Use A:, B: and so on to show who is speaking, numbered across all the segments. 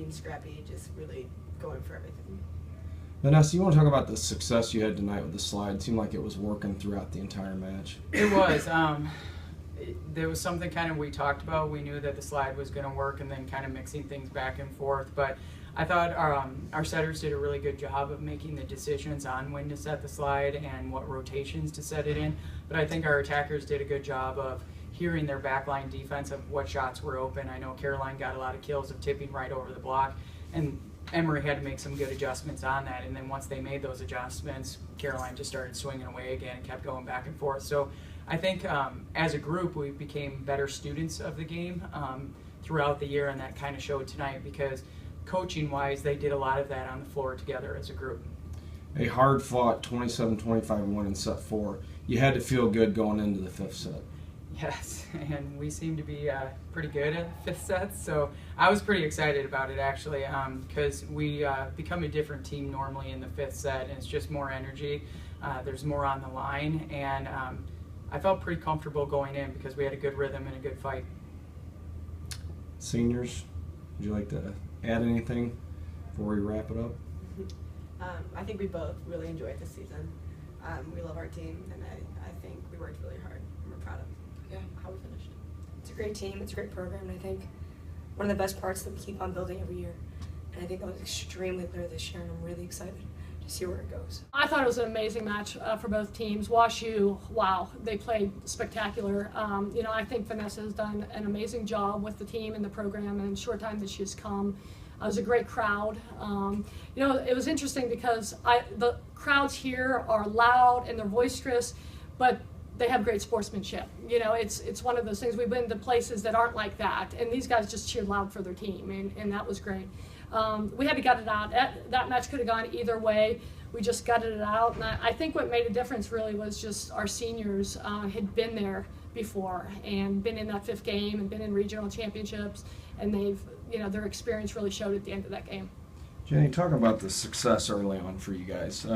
A: being scrappy, just really going for everything.
B: Vanessa, you want to talk about the success you had tonight with the slide? It seemed like it was working throughout the entire match.
C: It was. There was something kind of we talked about. We knew that the slide was going to work, and then kind of mixing things back and forth. But I thought our setters did a really good job of making the decisions on when to set the slide and what rotations to set it in. But I think our attackers did a good job of hearing their backline defense of what shots were open. I know Caroline got a lot of kills of tipping right over the block, and Emory had to make some good adjustments on that. And then once they made those adjustments, Caroline just started swinging away again and kept going back and forth. So I think as a group, we became better students of the game throughout the year, and that kind of showed tonight because coaching-wise, they did a lot of that on the floor together as a group.
B: A hard-fought 27-25 win in set 4. You had to feel good going into the 5th set.
C: Yes, and we seem to be pretty good at 5th sets, so I was pretty excited about it actually because we become a different team normally in the 5th set, and it's just more energy. There's more on the line, and I felt pretty comfortable going in because we had a good rhythm and a good fight.
B: Seniors, would you like to add anything before we wrap it up?
A: I think we both really enjoyed this season. We love our team, and I think we worked really hard, and we're proud of how we finished.
D: It's a great team, it's a great program, and I think one of the best parts that we keep on building every year. And I think that was extremely clear this year, and I'm really excited to see where it goes.
E: I thought it was an amazing match for both teams. WashU, wow, they played spectacular. I think Vanessa has done an amazing job with the team and the program and in the short time that she's come. It was a great crowd. It was interesting because the crowds here are loud and they're boisterous, but they have great sportsmanship. It's one of those things. We've been to places that aren't like that, and these guys just cheered loud for their team, and that was great. We had to gut it out. That match could have gone either way. We just gutted it out, and I think what made a difference really was just our seniors had been there before and been in that 5th game and been in regional championships, and their experience really showed at the end of that game.
B: Jenny, talk about the success early on for you guys.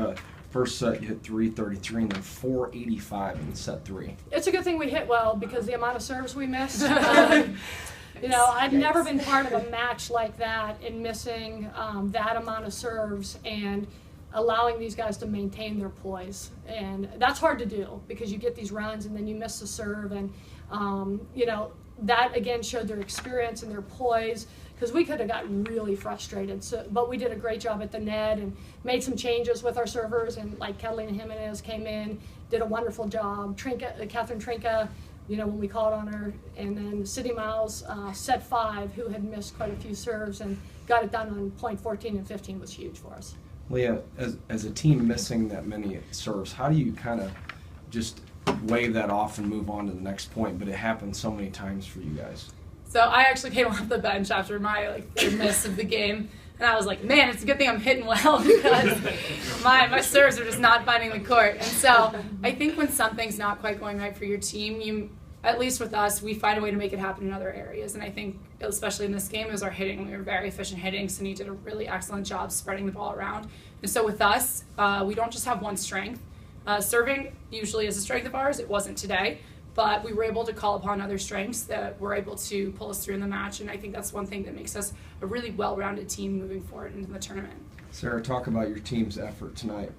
B: First set, you hit 333 and then 485 in set 3.
E: It's a good thing we hit well because the amount of serves we missed. I've never been part of a match like that and missing that amount of serves and allowing these guys to maintain their poise. And that's hard to do because you get these runs and then you miss the serve. And, that again showed their experience and their poise because we could have gotten really frustrated. But we did a great job at the net and made some changes with our servers. And like Catalina Jimenez came in, did a wonderful job. Catherine Trinka, when we called on her, and then Sydney Miles, set 5, who had missed quite a few serves and got it done on point 14 and 15 was huge for us.
B: Leah, as a team missing that many serves, how do you kind of just wave that off and move on to the next point? But it happens so many times for you guys.
F: So I actually came off the bench after my third miss of the game, and I was like, man, it's a good thing I'm hitting well because my serves are just not finding the court. And so I think when something's not quite going right for your team, at least with us, we find a way to make it happen in other areas. And I think, especially in this game, it was our hitting. We were very efficient hitting. Cindy did a really excellent job spreading the ball around. And so with us, we don't just have one strength. Serving usually is a strength of ours. It wasn't today. But we were able to call upon other strengths that were able to pull us through in the match. And I think that's one thing that makes us a really well-rounded team moving forward into the tournament.
B: Sarah, talk about your team's effort tonight.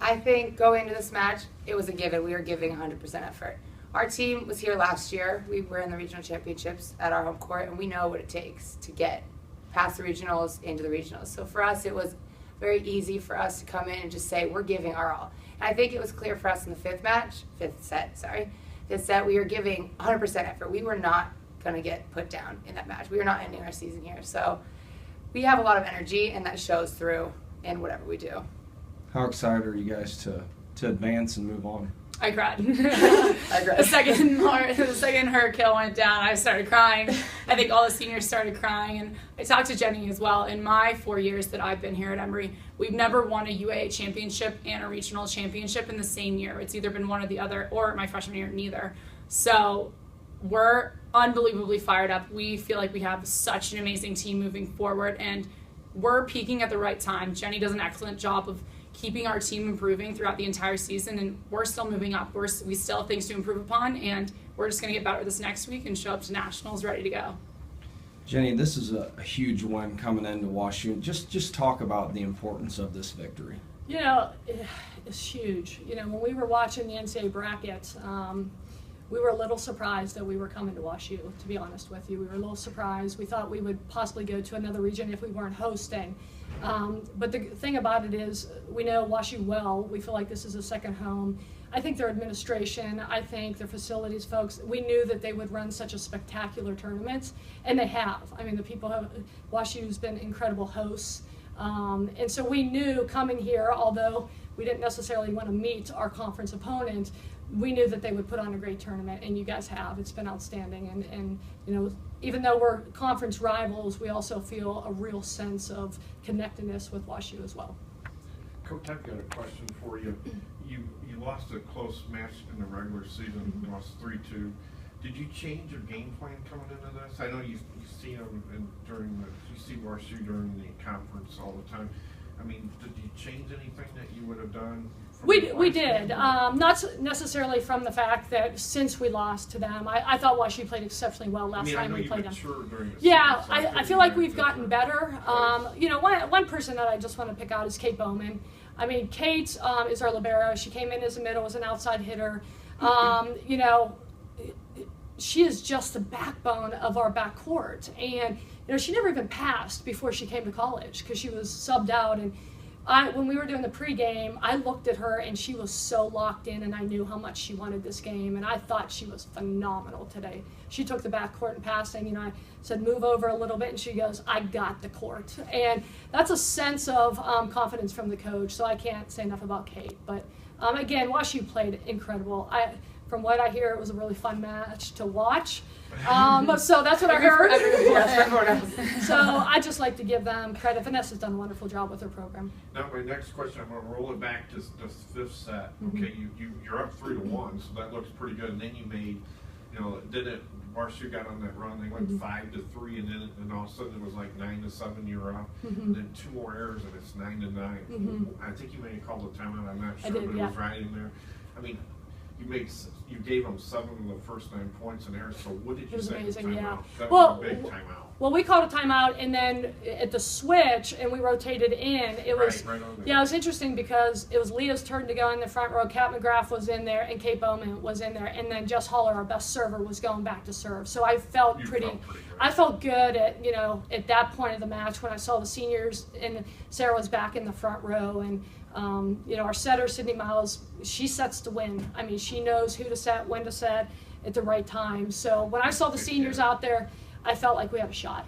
G: I think going into this match, it was a given. We were giving 100% effort. Our team was here last year. We were in the regional championships at our home court, and we know what it takes to get past the regionals into the regionals. So for us, it was very easy for us to come in and just say, we're giving our all. And I think it was clear for us in the fifth set, we were giving 100% effort. We were not going to get put down in that match. We were not ending our season here. So we have a lot of energy, and that shows through in whatever we do.
B: How excited are you guys to advance and move on?
F: I cried. The second her kill went down, I started crying. I think all the seniors started crying. And I talked to Jenny as well. In my 4 years that I've been here at Emory, we've never won a UAA championship and a regional championship in the same year. It's either been one or the other, or my freshman year, neither. So we're unbelievably fired up. We feel like we have such an amazing team moving forward, and we're peaking at the right time. Jenny does an excellent job of keeping our team improving throughout the entire season, and we're still moving up. We still have things to improve upon, and we're just going to get better this next week and show up to nationals ready to go.
B: Jenny, this is a huge one coming into WashU. Just talk about the importance of this victory.
E: You know, it's huge. You know, when we were watching the NCAA brackets, we were a little surprised that we were coming to WashU, to be honest with you. We were a little surprised. We thought we would possibly go to another region if we weren't hosting. But the thing about it is, we know WashU well. We feel like this is a second home. I think their administration, I think their facilities folks, we knew that they would run such a spectacular tournament, and they have. I mean, the people have, WashU's been incredible hosts. And so we knew coming here, although we didn't necessarily want to meet our conference opponent, we knew that they would put on a great tournament, and you guys have. It's been outstanding. And you know, even though we're conference rivals, we also feel a real sense of connectedness with WashU as well.
H: Coach, I've got a question for you. You lost a close match in the regular season, you lost 3-2. Did you change your game plan coming into this? I know you see them you see WashU during the conference all the time. I mean, did you change anything that you would have done?
E: We did, not necessarily from the fact that since we lost to them, I thought WashU played exceptionally well last time we played them. Yeah, I feel like we've gotten better. You know, one person that I just want to pick out is Kate Bowman. I mean, Kate is our libero. She came in as a middle, as an outside hitter. You know, she is just the backbone of our backcourt. And, you know, she never even passed before she came to college because she was subbed out. And when we were doing the pregame, I looked at her and she was so locked in, and I knew how much she wanted this game. And I thought she was phenomenal today. She took the backcourt and passing. You know, I said, move over a little bit, and she goes, I got the court. And that's a sense of confidence from the coach. So I can't say enough about Kate. But again, WashU played incredible. From what I hear, it was a really fun match to watch. So that's what I heard. So I just like to give them credit. Vanessa's done a wonderful job with her program.
H: Now my next question, I'm going to roll it back to the fifth set. Okay, you're up 3-1, so that looks pretty good. And then you made, you know, WashU got on that run. They went 5-3, and all of a sudden it was like 9-7. You're up. And then 2 more errors, and it's 9-9. I think you may have called a timeout. I'm not sure, but it was right in there. I mean, you gave them 7 of the first 9 points in there. So what did you say? It was amazing, yeah. That was a big timeout.
E: Well, we called a timeout, and then at the switch, and we rotated in. It was
H: right on there.
E: Yeah, it was interesting because it was Leah's turn to go in the front row. Kat McGrath was in there, and Kate Bowman was in there, and then Jess Haller, our best server, was going back to serve. So I felt pretty good. I felt good at at that point of the match when I saw the seniors, and Sarah was back in the front row, and our setter, Sydney Miles, she sets to win. I mean, she knows who to set, when to set, at the right time. So when I saw the seniors out there, I felt like we had a shot.